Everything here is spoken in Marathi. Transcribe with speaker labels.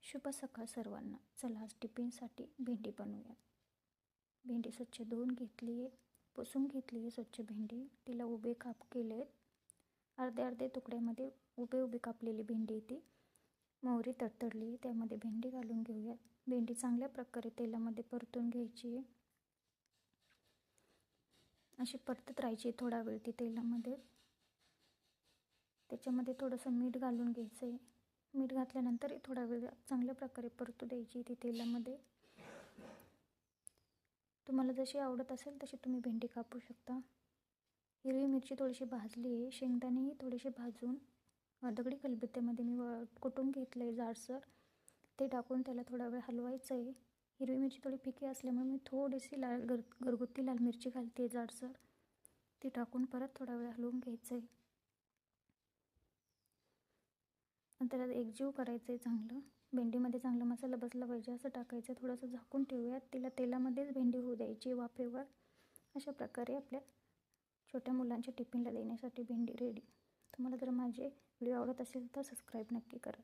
Speaker 1: शुभ सकाळ सर्वांना. चला आज टिफिनसाठी भेंडी बनवूया. भेंडी स्वच्छ धुवून घेतली आहे, पुसून घेतली आहे स्वच्छ भेंडी. तिला उभे काप केले आहेत. अर्धे अर्धे तुकड्यामध्ये उभे कापलेली भेंडी ती. मोहरी तडतडली, त्यामध्ये भेंडी घालून घेऊयात. भेंडी चांगल्या प्रकारे तेलामध्ये परतून घ्यायची आहे. अशी परतत राहायची थोडा वेळ ती तेलामध्ये. त्याच्यामध्ये थोडंसं मीठ घालून घ्यायचं आहे. मीठ घातल्यानंतर थोडा वेळ चांगल्या प्रकारे परतू द्यायची ती तेलामध्ये. तुम्हाला जशी आवडत असेल तशी तुम्ही भेंडी कापू शकता. हिरवी मिरची थोडीशी भाजली आहे. शेंगदाणेही थोडेसे भाजून दगडी खलबत्त्यामध्ये मी कुटून घेतलं आहे जाडसर. ते टाकून त्याला थोडा वेळ हलवायचं आहे. हिरवी मिरची थोडी फिकी असल्यामुळे मी थोडीशी घरगुती लाल मिरची घालते आहे जाडसर. ती टाकून परत थोडा वेळ हलवून घ्यायचं आहे. त्याला एकजीव करायचं आहे चांगलं. भेंडीमध्ये चांगला मसाला बसला पाहिजे असं टाकायचं. थोडंसं झाकून ठेवूयात. तिला तेलामध्येच भेंडी होऊ द्यायची वाफेवर. अशा प्रकारे आपल्या छोट्या मुलांच्या टिफिनला देण्यासाठी भेंडी रेडी. तुम्हाला जर माझे व्हिडिओ आवडत असेल तर सबस्क्राईब नक्की करा.